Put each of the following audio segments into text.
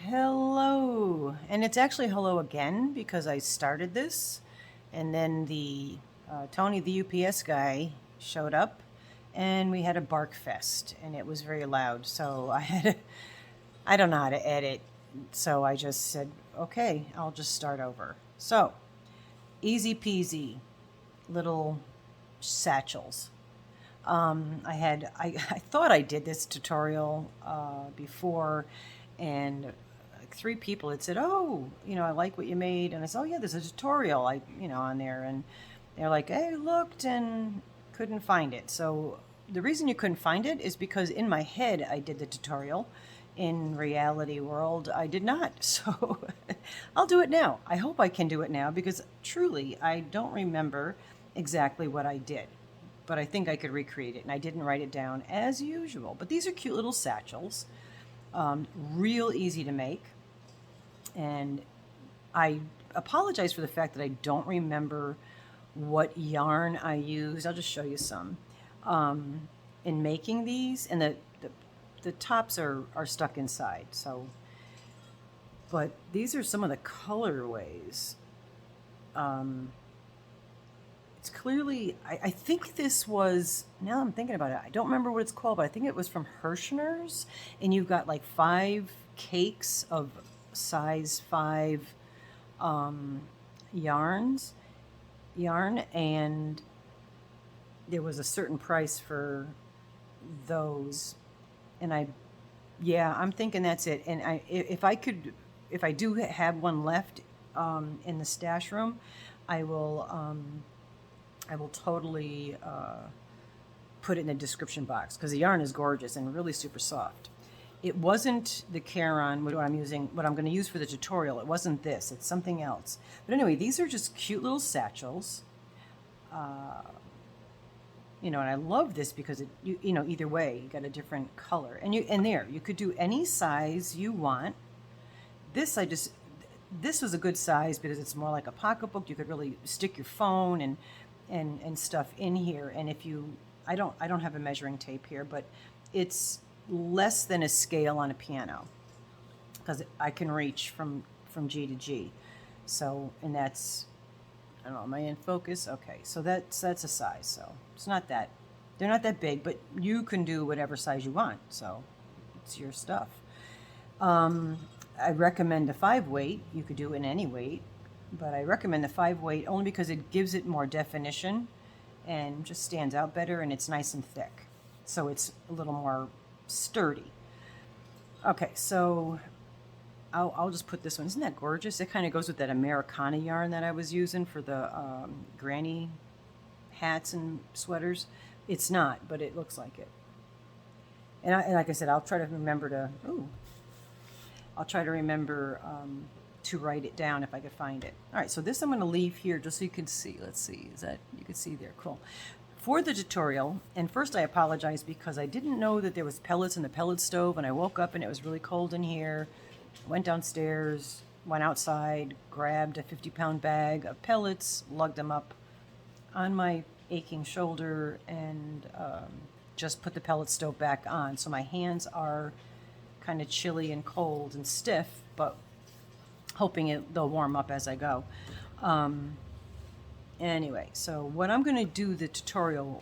Hello, and it's actually hello again because I started this, and then the Tony, the UPS guy, showed up, and we had a bark fest, and it was very loud. So I don't know how to edit, so I just said, okay, I'll just start over. So, easy peasy, little satchels. I thought I did this tutorial before, and like 3 people had said, "Oh, I like what you made," and I said, "Oh yeah, there's a tutorial, on there," and they're like, "Hey, looked and couldn't find it." So the reason you couldn't find it is because in my head I did the tutorial. In reality world, I did not. So I'll do it now. I hope I can do it now because truly I don't remember exactly what I did, but I think I could recreate it, and I didn't write it down as usual. But these are cute little satchels, real easy to make, and I apologize for the fact that I don't remember what yarn I used. I'll just show you some in making these, and the tops are stuck inside. So, but these are some of the colorways. It's clearly, I think this was, now I'm thinking about it, I don't remember what it's called, but I think it was from Hirschner's, and you've got like 5 cakes of size 5 yarn, and there was a certain price for those, and I'm thinking that's it. And if I do have one left in the stash room, I will totally put it in the description box because the yarn is gorgeous and really super soft. It wasn't the Caron, what I'm going to use for the tutorial. It wasn't this. It's something else. But anyway, these are just cute little satchels. And I love this because either way, you got a different color. And you could do any size you want. This was a good size because it's more like a pocketbook. You could really stick your phone and stuff in here. And if I don't have a measuring tape here, but it's less than a scale on a piano because I can reach from G to G. So, and that's, I don't know, am I in focus? Okay, so that's a size. So it's not that, they're not that big, but you can do whatever size you want. So it's your stuff. I recommend a 5 weight. You could do it in any weight, but I recommend the 5 weight only because it gives it more definition and just stands out better, and it's nice and thick. So it's a little more sturdy. Okay, so I'll just put this one. Isn't that gorgeous? It kind of goes with that Americana yarn that I was using for the granny hats and sweaters. It's not, but it looks like it. And like I said, I'll try to remember to write it down if I could find it. All right, so this I'm going to leave here just so you can see. Let's see, you can see there, cool. For the tutorial, and first I apologize because I didn't know that there was pellets in the pellet stove, and I woke up and it was really cold in here. Went downstairs, went outside, grabbed a 50-pound bag of pellets, lugged them up on my aching shoulder, and just put the pellet stove back on. So my hands are kind of chilly and cold and stiff, but hoping they'll warm up as I go. Anyway, so what I'm going to do, the tutorial,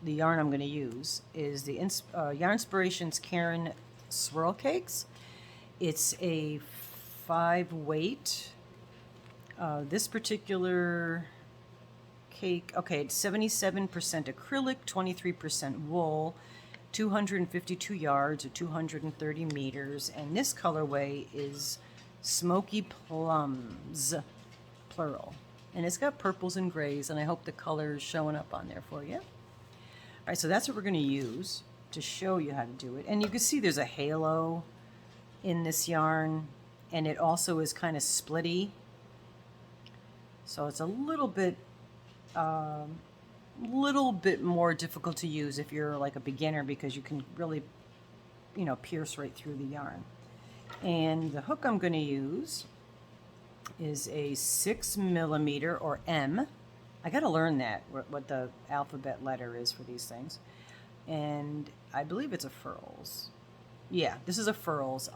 the yarn I'm going to use is the Yarnspirations Caron Swirl Cakes. It's a 5 weight. This particular cake, okay, it's 77% acrylic, 23% wool, 252 yards or 230 meters, and this colorway is Smoky Plums, plural. And it's got purples and grays, and I hope the color is showing up on there for you. All right, so that's what we're going to use to show you how to do it. And you can see there's a halo in this yarn, and it also is kind of splitty. So it's a little bit more difficult to use if you're like a beginner because you can really, pierce right through the yarn. And the hook I'm going to use is a 6mm or M. I got to learn that, what the alphabet letter is for these things. And I believe it's a furls. Yeah, this is a furls.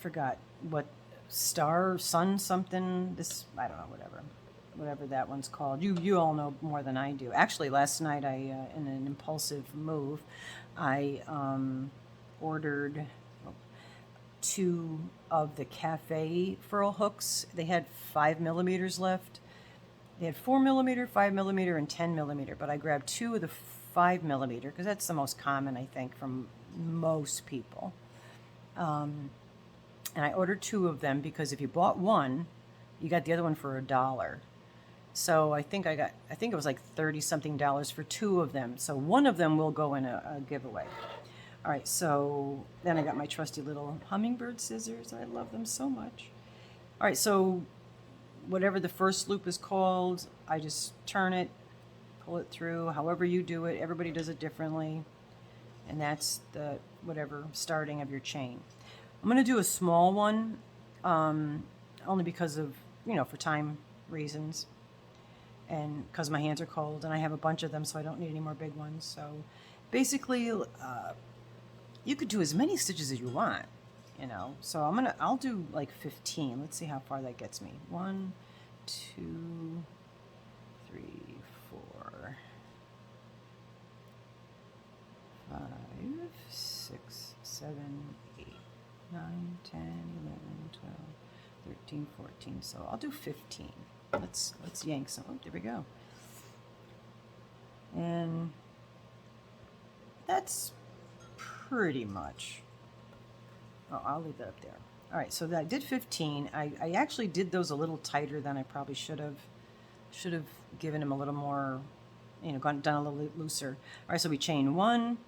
forgot what star, sun something, this, I don't know, whatever that one's called. You all know more than I do. Actually, last night in an impulsive move, I ordered 2 of the cafe furl hooks. They had 5mm left. They had 4mm, 5mm, and 10mm, but I grabbed 2 of the 5mm because that's the most common, I think, from most people. And I ordered 2 of them because if you bought one, you got the other one for $1. So I think it was like $30-something for 2 of them. So one of them will go in a giveaway. All right, so then I got my trusty little hummingbird scissors. I love them so much. All right, so whatever the first loop is called, I just turn it, pull it through, however you do it. Everybody does it differently. And that's the whatever starting of your chain. I'm going to do a small one, only because of, for time reasons. And because my hands are cold and I have a bunch of them, so I don't need any more big ones. So basically, you could do as many stitches as you want, So I'll do like 15. Let's see how far that gets me. 1, 2, 3, 4, 5, 6, 7, 8, 9, 10, 11, 12, 13, 14. So I'll do 15. Let's yank some. Oh, there we go. And that's pretty much. Oh, I'll leave that up there. All right, so I did 15. I actually did those a little tighter than I probably should have. Should have given them a little more, done a little looser. All right, so we chain 1,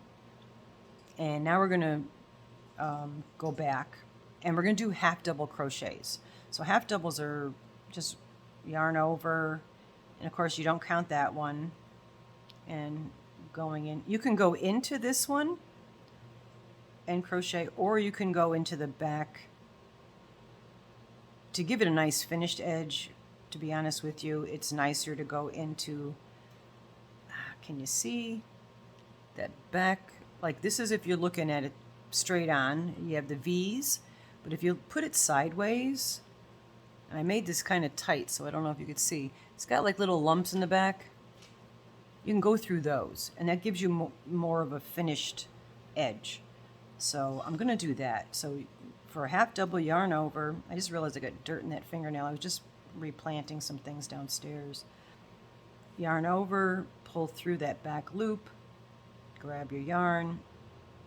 and now we're gonna go back, and we're gonna do half double crochets. So half doubles are just yarn over, and of course you don't count that one, and going in, you can go into this one and crochet, or you can go into the back to give it a nice finished edge. To be honest with you, it's nicer to go into, can you see that back? Like this is if you're looking at it straight on, you have the V's, but if you put it sideways, and I made this kind of tight, so I don't know if you could see, it's got like little lumps in the back. You can go through those, and that gives you more of a finished edge. So I'm going to do that. So for a half double yarn over, I just realized I got dirt in that fingernail. I was just replanting some things downstairs. Yarn over, pull through that back loop, grab your yarn,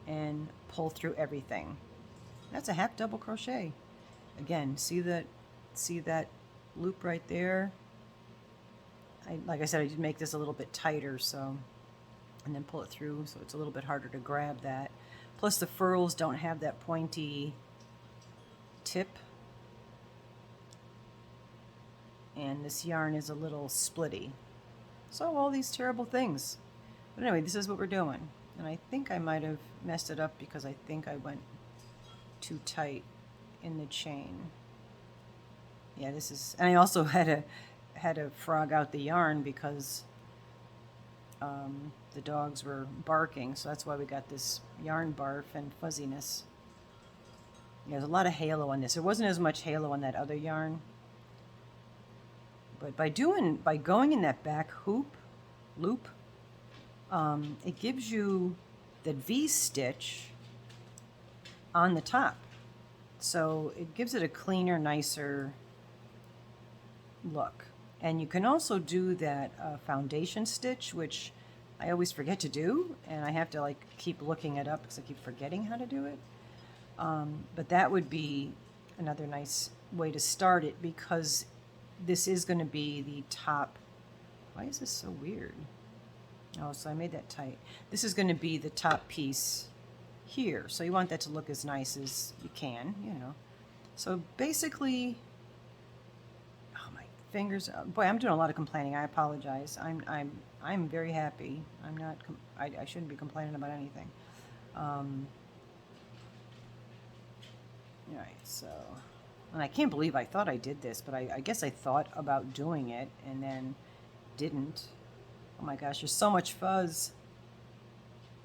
and pull through everything. That's a half double crochet. Again, see that loop right there? Like I said, I did make this a little bit tighter, so, and then pull it through, so it's a little bit harder to grab that. Plus the furls don't have that pointy tip. And this yarn is a little splitty. So all these terrible things. But anyway, this is what we're doing. And I think I might have messed it up because I think I went too tight in the chain. Yeah, this is, and I also had to frog out the yarn because the dogs were barking, so that's why we got this yarn barf and fuzziness. Yeah, there's a lot of halo on this. There wasn't as much halo on that other yarn. But by going in that back loop, it gives you the V stitch on the top. So it gives it a cleaner, nicer look. And you can also do that foundation stitch, which I always forget to do, and I have to like keep looking it up because I keep forgetting how to do it. But that would be another nice way to start it, because this is going to be the top. Why is this so weird? Oh, so I made that tight. This is going to be the top piece here. So you want that to look as nice as you can, So basically, oh, my fingers. Boy, I'm doing a lot of complaining. I apologize. I'm very happy. I'm not. I shouldn't be complaining about anything. All right, so. And I can't believe I thought I did this, but I guess I thought about doing it and then didn't. Oh my gosh, there's so much fuzz.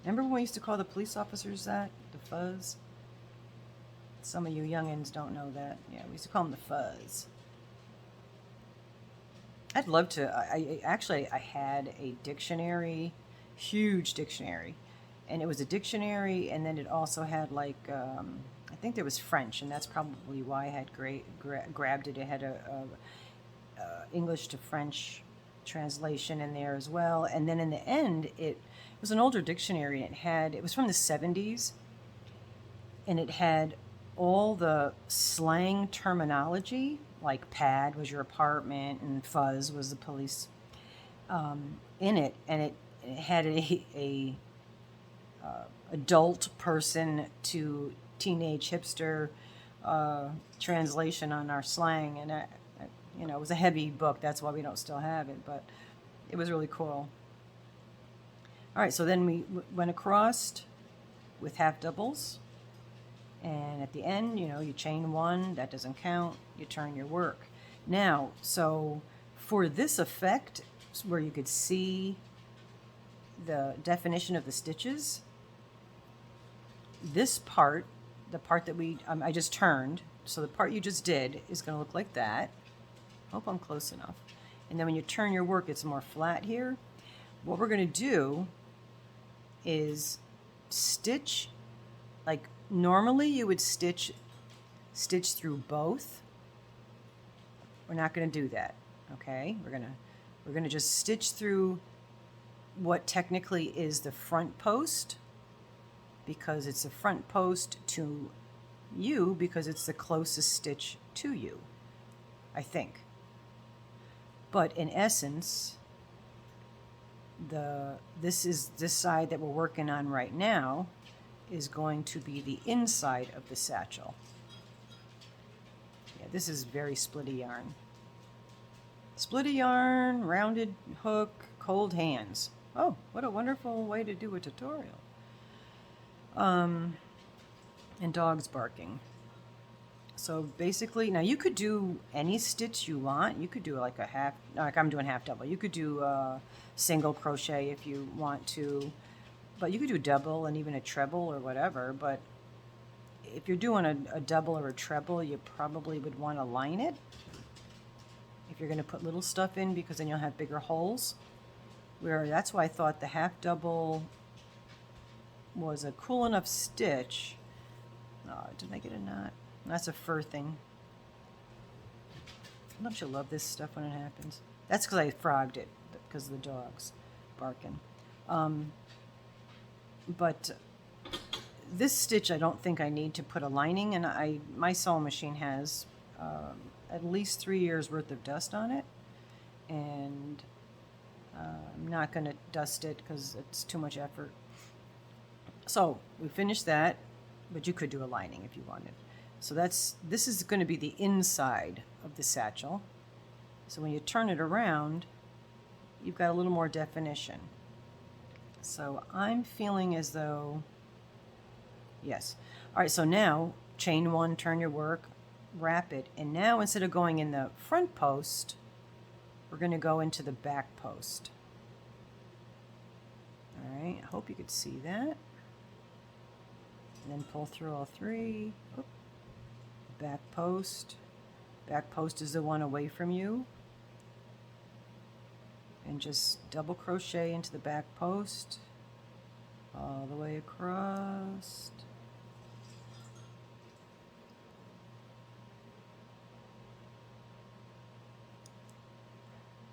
Remember when we used to call the police officers that? The fuzz? Some of you youngins don't know that. Yeah, we used to call them the fuzz. I'd love to. I had a dictionary, huge dictionary, and it was a dictionary, and then it also had like I think there was French, and that's probably why I had grabbed it. It had a English to French translation in there as well, and then in the end, it was an older dictionary, and it was from the 70s, and it had all the slang terminology, like pad was your apartment and fuzz was the police, in it, and it had a adult person to teenage hipster translation on our slang, and it was a heavy book. That's why we don't still have it, but it was really cool. All right, so then we went across with half doubles, and at the end, you chain one. That doesn't count. You turn your work. Now, so for this effect, where you could see the definition of the stitches, this part, the part that I just turned, so the part you just did is going to look like that. Hope I'm close enough. And then when you turn your work, it's more flat here. What we're going to do is stitch, like normally you would stitch through both. We're not going to do that, okay? We're going to just stitch through what technically is the front post, because it's the front post to you, because it's the closest stitch to you, I think. But in essence, this side that we're working on right now is going to be the inside of the satchel. Yeah, this is very splitty yarn. Splitty yarn, rounded hook, cold hands. Oh, what a wonderful way to do a tutorial. And dogs barking. So basically, now you could do any stitch you want. You could do like I'm doing half double. You could do single crochet if you want to, but you could do double and even a treble or whatever. But if you're doing a double or a treble, you probably would want to line it if you're going to put little stuff in, because then you'll have bigger holes. That's why I thought the half double was a cool enough stitch. Oh, did I get a knot? That's a fur thing. Don't you love this stuff when it happens? That's because I frogged it, because of the dogs barking. But this stitch, I don't think I need to put a lining, and my sewing machine has at least 3 years worth of dust on it, and I'm not going to dust it because it's too much effort. So we finished that, but you could do a lining if you wanted. So this is going to be the inside of the satchel. So when you turn it around, you've got a little more definition. So I'm feeling as though, yes. All right, so now chain one, turn your work, wrap it, and now instead of going in the front post, we're going to go into the back post. All right, I hope you could see that. And then pull through all three. Oop. Back post. Back post is the one away from you. And just double crochet into the back post all the way across.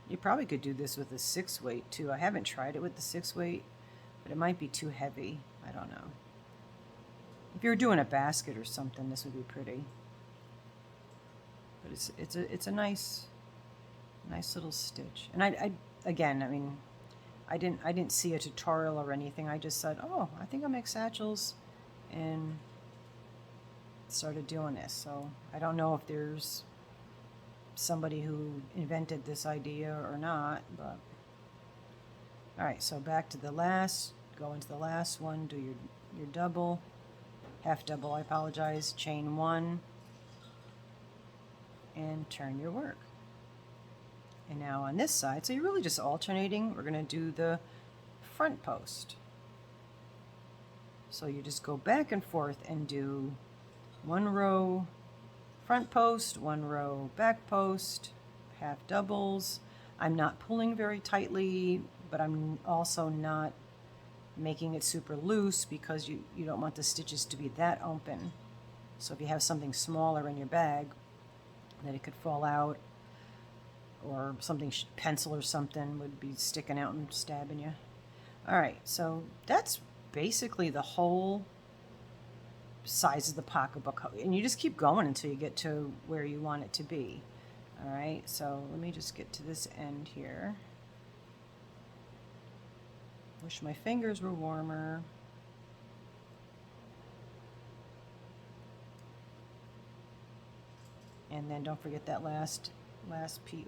You probably could do this with a 6-weight too. I haven't tried it with the 6-weight, but it might be too heavy. I don't know. If you're doing a basket or something, this would be pretty. But it's a nice little stitch. And I didn't see a tutorial or anything. I just said, oh, I think I'll make satchels, and started doing this. So I don't know if there's somebody who invented this idea or not, but all right. So back to the last. Go into the last one. Do your double. Half double, I apologize, chain one, and turn your work. And now on this side, so you're really just alternating. We're going to do the front post. So you just go back and forth and do 1 row front post, 1 row back post, half doubles. I'm not pulling very tightly, but I'm also not making it super loose because you don't want the stitches to be that open. So if you have something smaller in your bag, that it could fall out, or something, pencil or something would be sticking out and stabbing you. All right, so that's basically the whole size of the pocketbook, and you just keep going until you get to where you want it to be. All right, so let me just get to this end here. Wish my fingers were warmer. And then don't forget that last piece.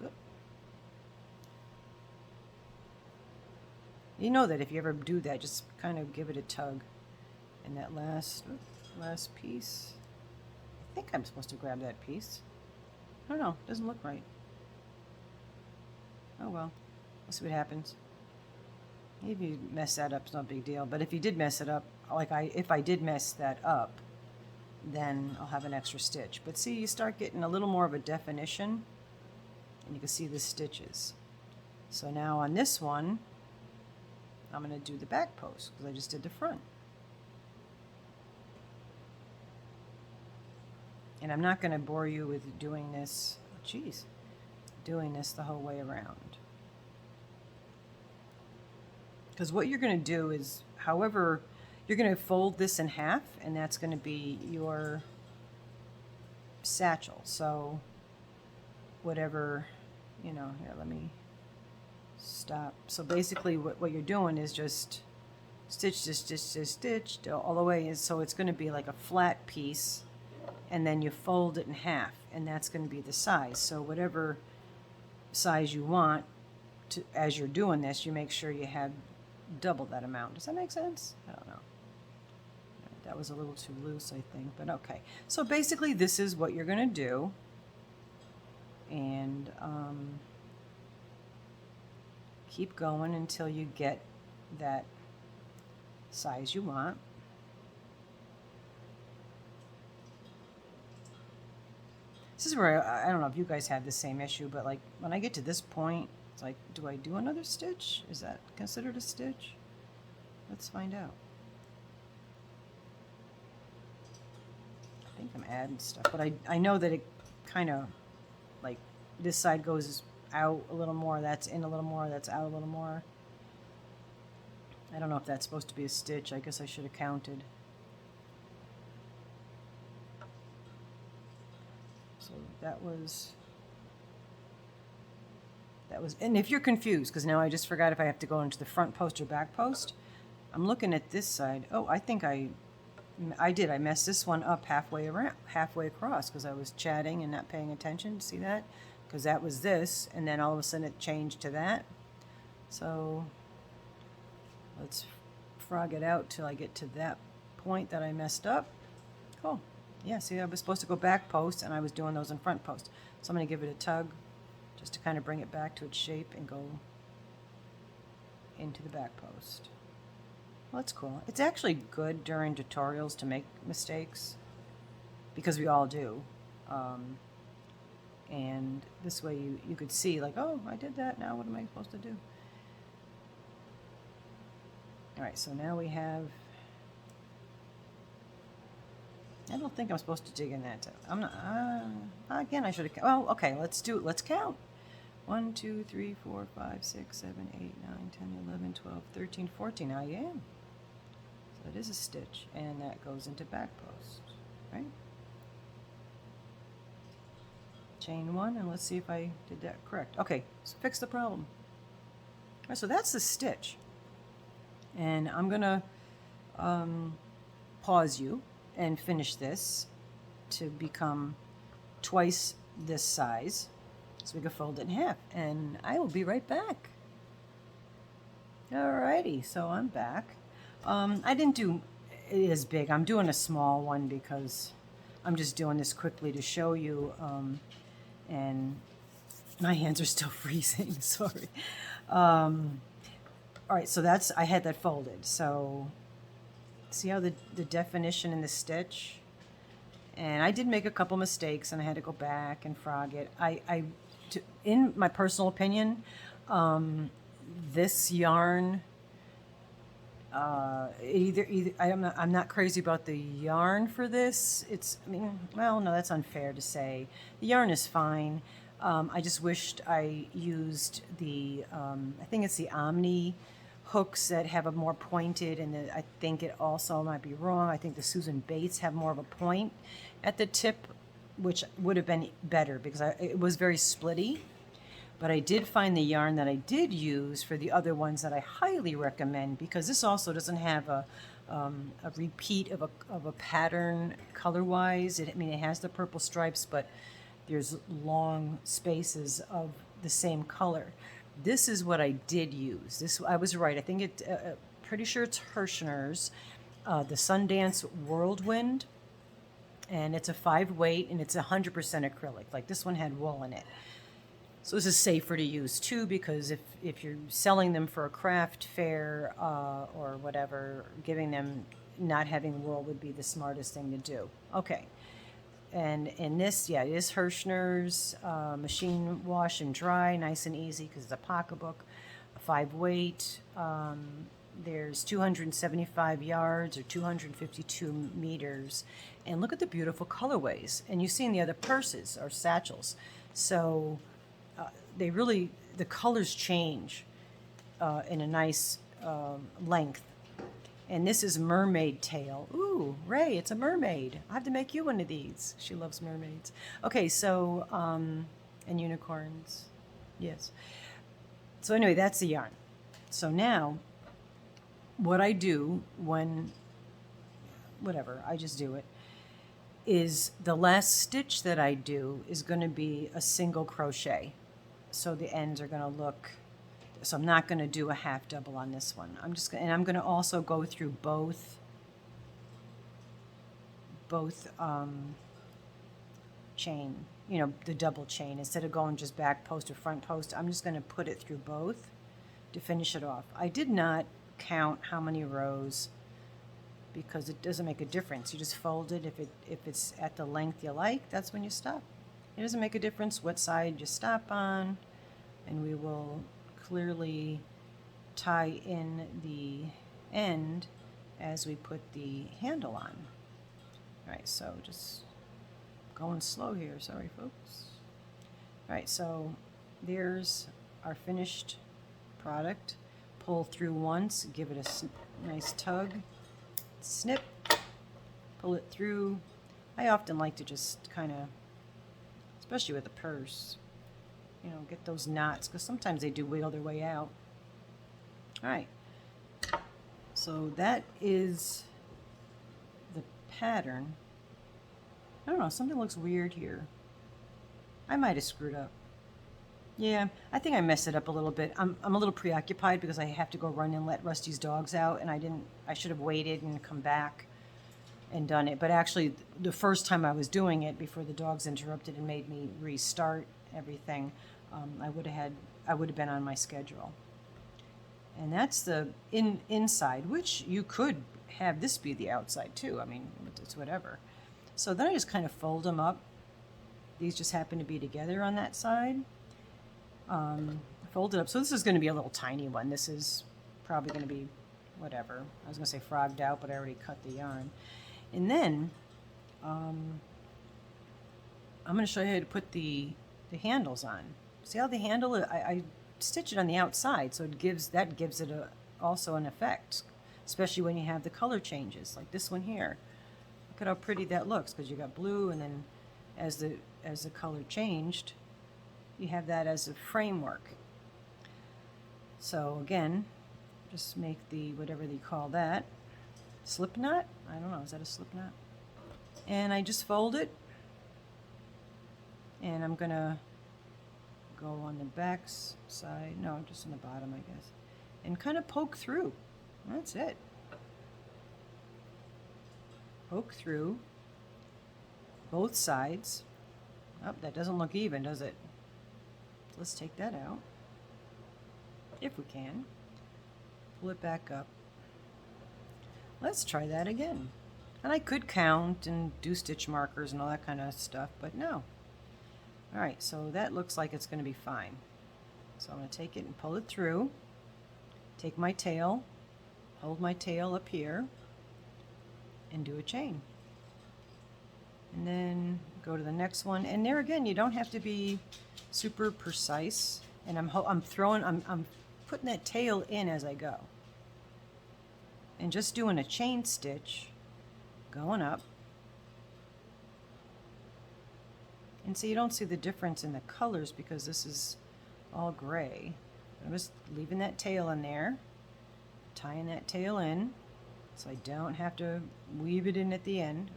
You know that if you ever do that, just kind of give it a tug. And that last piece, I think I'm supposed to grab that piece. I don't know, doesn't look right. Oh well, we'll see what happens. Maybe you mess that up, it's no big deal. But if you did mess it up, if I did mess that up, then I'll have an extra stitch. But see, you start getting a little more of a definition, and you can see the stitches. So now on this one, I'm going to do the back post because I just did the front. And I'm not going to bore you with doing this, doing this the whole way around. Because what you're going to do is, however, you're going to fold this in half, and that's going to be your satchel. So whatever, here, let me stop. So basically what you're doing is just stitch, stitch all the way. So it's going to be like a flat piece, and then you fold it in half, and that's going to be the size. So whatever size you want to, as you're doing this, you make sure you have double that amount. Does that make sense? I don't know. That was a little too loose, I think, but okay. So basically this is what you're going to do. And keep going until you get that size you want. This is where I don't know if you guys have the same issue, but like when I get to this point, it's like, do I do another stitch? Is that considered a stitch? Let's find out. I think I'm adding stuff, but I know that it kind of, like, this side goes out a little more, that's in a little more, that's out a little more. I don't know if that's supposed to be a stitch. I guess I should have counted. So that was, and if you're confused, because now I just forgot if I have to go into the front post or back post, I'm looking at this side. Oh, I think I did. I messed this one up halfway across because I was chatting and not paying attention. See that? Because that was this, and then all of a sudden it changed to that. So let's frog it out till I get to that point that I messed up. Cool. Yeah, see, I was supposed to go back post, and I was doing those in front post. So I'm going to give it a tug just to kind of bring it back to its shape and go into the back post. Well, that's cool. It's actually good during tutorials to make mistakes because we all do. And this way you could see, like, oh, I did that. Now what am I supposed to do? All right, so now we have, I don't think I'm supposed to dig in that. I'm not, again, I should have, well, okay, let's count. 1, 2, 3, 4, 5, 6, 7, 8, 9, 10, 11, 12, 13, 14. I am. So it is a stitch, and that goes into back post, right? Chain 1, and let's see if I did that correct. Okay, so fix the problem. All right, so that's the stitch. And I'm gonna pause you and finish this to become twice this size, so we can fold it in half, and I will be right back. Alrighty, so I'm back. I didn't do it as big. I'm doing a small one because I'm just doing this quickly to show you, and my hands are still freezing, sorry. All right, so that's, I had that folded. So see how the definition in the stitch, And I did make a couple mistakes, and I had to go back and frog it. In my personal opinion, this yarn, I'm not crazy about the yarn for this. I mean, well, no, that's unfair to say. The yarn is fine. I just wished I used I think it's the Omni hooks that have a more pointed, and I think it also might be wrong. I think the Susan Bates have more of a point at the tip, which would have been better because it was very splitty. But I did find the yarn that I did use for the other ones that I highly recommend, because this also doesn't have a repeat of a pattern color-wise. I mean, it has the purple stripes, but there's long spaces of the same color. This is what I did use. This, I was right. I think pretty sure it's Hirschner's, the Sundance Whirlwind, and it's a 5-weight, and it's 100% acrylic. Like, this one had wool in it. So this is safer to use too, because if you're selling them for a craft fair or whatever, giving them not having wool would be the smartest thing to do. Okay. And in this, yeah, it is Hirschner's, machine wash and dry, nice and easy because it's a pocketbook, a 5-weight. There's 275 yards or 252 meters. And look at the beautiful colorways. And you've seen the other purses or satchels. So the colors change in a nice length. And this is mermaid tail. Ooh, Ray, it's a mermaid. I have to make you one of these. She loves mermaids. Okay, so, and unicorns. Yes. So anyway, that's the yarn. So now, what I do I just do it, is the last stitch that I do is going to be a single crochet. So the ends are going to look, so I'm not going to do a half double on this one. I'm going to also go through both chain, the double chain. Instead of going just back post or front post, I'm just going to put it through both to finish it off. I did not count how many rows because it doesn't make a difference. You just fold it. If it's at the length you like, that's when you stop. It doesn't make a difference what side you stop on, and we will clearly tie in the end as we put the handle on. All right, so just going slow here, sorry folks. All right, so there's our finished product. Pull through once, give it a nice tug, snip, pull it through. I often like to just kind of, especially with a purse, get those knots, because sometimes they do wiggle their way out. All right, so that is the pattern. I don't know, something looks weird here. I might have screwed up. Yeah, I think I messed it up a little bit. I'm a little preoccupied because I have to go run and let Rusty's dogs out, and I should have waited and come back and done it. But actually, the first time I was doing it, before the dogs interrupted and made me restart everything, I would have been on my schedule. And that's the inside, which you could have this be the outside too. I mean, it's whatever. So then I just kind of fold them up. These just happen to be together on that side. Fold it up. So this is going to be a little tiny one. This is probably going to be whatever. I was going to say frogged out, but I already cut the yarn. And then I'm going to show you how to put the handles on. See how the handle, I stitch it on the outside, so it gives it also an effect, especially when you have the color changes, like this one here. Look at how pretty that looks, because you got blue, and then as the color changed, you have that as a framework. So again, just make the, whatever they call that, slip knot? I don't know, is that a slip knot? And I just fold it, and I'm gonna go on the back side, no, just on the bottom, I guess, and kind of poke through. That's it. Poke through both sides. Oh, that doesn't look even, does it? Let's take that out, if we can. Pull it back up. Let's try that again. And I could count and do stitch markers and all that kind of stuff, but no. All right, so that looks like it's going to be fine. So I'm going to take it and pull it through. Take my tail, hold my tail up here, and do a chain. And then go to the next one. And there again, you don't have to be super precise. And I'm putting that tail in as I go. And just doing a chain stitch, going up. And so you don't see the difference in the colors because this is all gray. I'm just leaving that tail in there, tying that tail in so I don't have to weave it in at the end.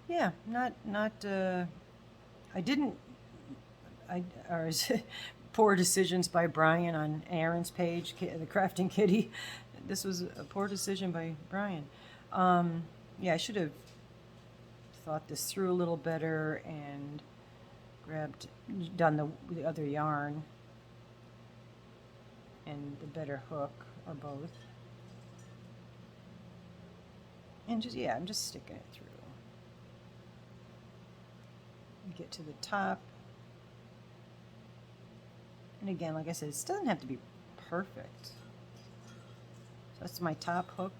Yeah, poor decisions by Brian on Aaron's page, the Crafting Kitty. This was a poor decision by Brian. Yeah, I should have thought this through a little better and done the other yarn and the better hook, or both. And just, yeah, I'm just sticking it through. Get to the top. And again, like I said, it doesn't have to be perfect. So that's my top hook,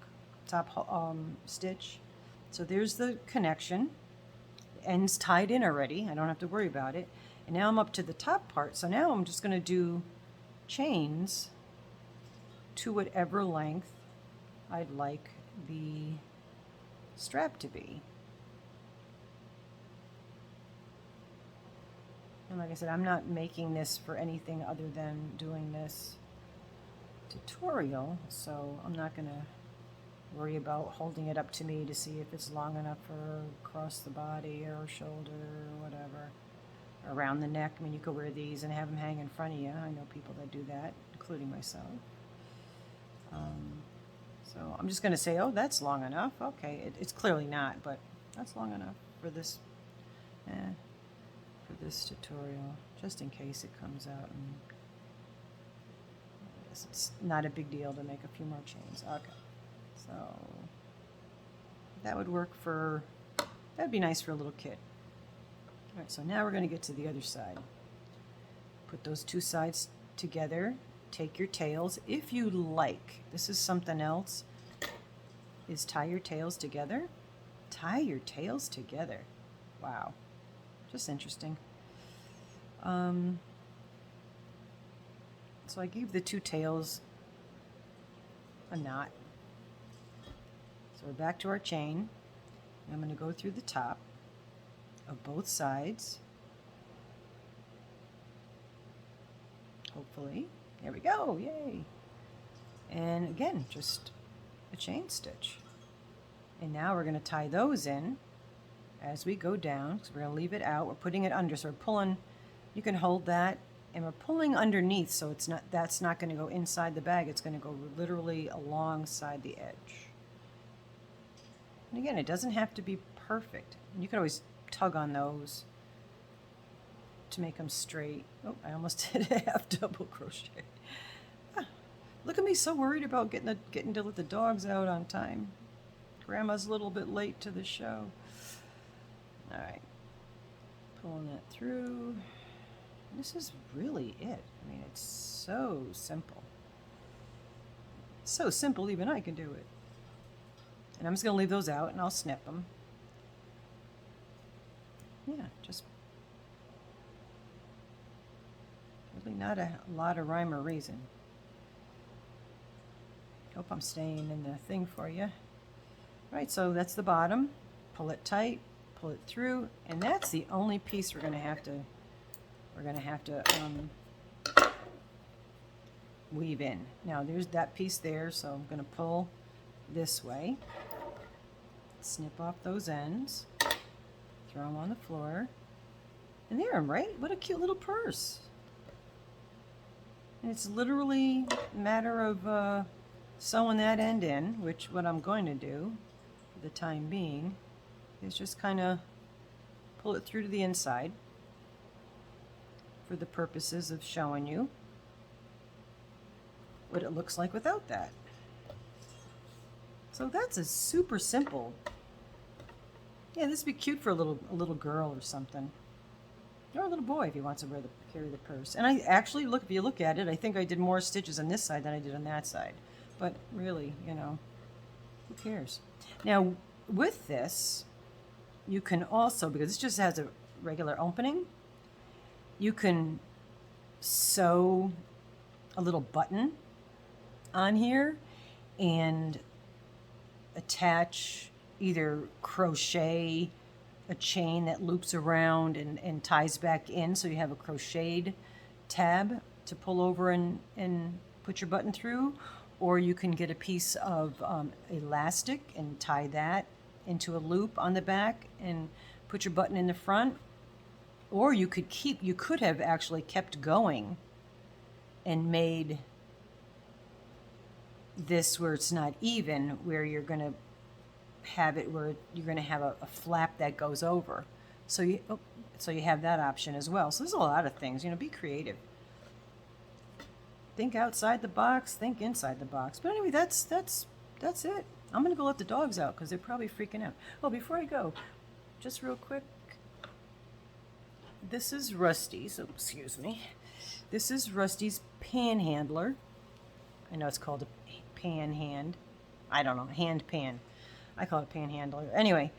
stitch. So there's the connection. The end's tied in already. I don't have to worry about it. And now I'm up to the top part. So now I'm just going to do chains to whatever length I'd like the strap to be. And like I said, I'm not making this for anything other than doing this tutorial, so I'm not going to worry about holding it up to me to see if it's long enough for across the body or shoulder or whatever. Around the neck. I mean, you could wear these and have them hang in front of you. I know people that do that, including myself. So I'm just going to say, oh, that's long enough. Okay, it's clearly not, but that's long enough for this. For this tutorial, just in case it comes out. And I guess it's not a big deal to make a few more chains. Okay, so that would work for, that'd be nice for a little kid. All right, so now we're going to get to the other side. Put those two sides together. Take your tails, if you like. This is something else, is tie your tails together. Tie your tails together. Wow. Just interesting. So I gave the two tails a knot. So we're back to our chain. I'm going to go through the top of both sides. Hopefully. There we go. Yay. And again, just a chain stitch. And now we're going to tie those in as we go down. So we're going to leave it out. We're putting it under. So we're pulling, you can hold that, and we're pulling underneath, so it's not, that's not going to go inside the bag. It's going to go literally alongside the edge. And again, it doesn't have to be perfect. You can always tug on those to make them straight. Oh, I almost did a half double crochet. Look at me, so worried about getting to let the dogs out on time. Grandma's a little bit late to the show. All right, pulling that through. This is really it. I mean, it's so simple. So simple, even I can do it. And I'm just gonna leave those out and I'll snip them. Yeah, just really not a lot of rhyme or reason. Hope I'm staying in the thing for you. All right, so that's the bottom. Pull it tight, pull it through, and that's the only piece we're gonna have to weave in. Now there's that piece there, so I'm gonna pull this way, snip off those ends, throw them on the floor, and there, right? What a cute little purse. And it's literally a matter of sewing that end in, which what I'm going to do for the time being is just kind of pull it through to the inside for the purposes of showing you what it looks like without that. So that's a super simple. Yeah, this would be cute for a little girl or something. Or a little boy if he wants to carry the purse. And I actually, if you look at it, I think I did more stitches on this side than I did on that side. But really, you know, who cares? Now, with this, you can also, because this just has a regular opening, you can sew a little button on here and attach, either crochet a chain that loops around and ties back in, so you have a crocheted tab to pull over and put your button through, or you can get a piece of elastic and tie that into a loop on the back and put your button in the front. Or you could have actually kept going and made this where it's not even, where you're going to have it where you're going to have a flap that goes over. So you have that option as well. So there's a lot of things, you know, be creative. Think outside the box, think inside the box. But anyway, that's it. I'm going to go let the dogs out because they're probably freaking out. Oh, before I go, just real quick, this is Rusty, so excuse me. This is Rusty's panhandler. I know it's called a panhand. I don't know, hand pan. I call it panhandler. Anyway,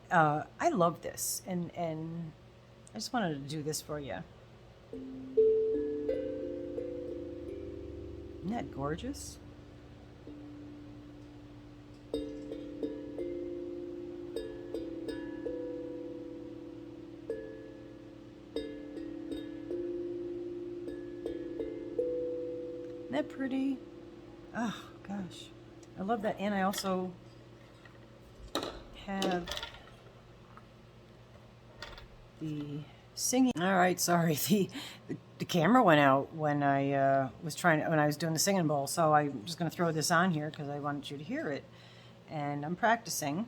I love this, and I just wanted to do this for you. Isn't that gorgeous? Isn't that pretty? Oh, gosh. I love that. And I also have the singing. All right, sorry. The camera went out when I when I was doing the singing bowl. So I'm just going to throw this on here because I wanted you to hear it. And I'm practicing.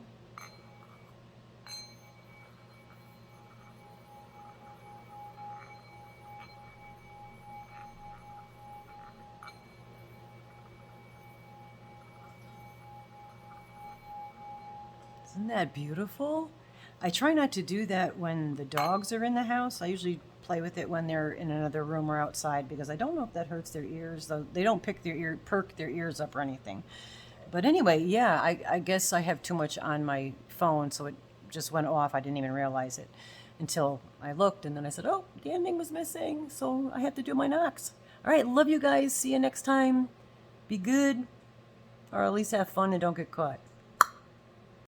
Isn't that beautiful? I try not to do that when the dogs are in the house. I usually play with it when they're in another room or outside because I don't know if that hurts their ears. Though they don't perk their ears up or anything. But anyway, yeah, I guess I have too much on my phone, so it just went off. I didn't even realize it until I looked, and then I said, oh, the ending was missing, so I have to do my knocks. All right, love you guys. See you next time. Be good, or at least have fun and don't get caught.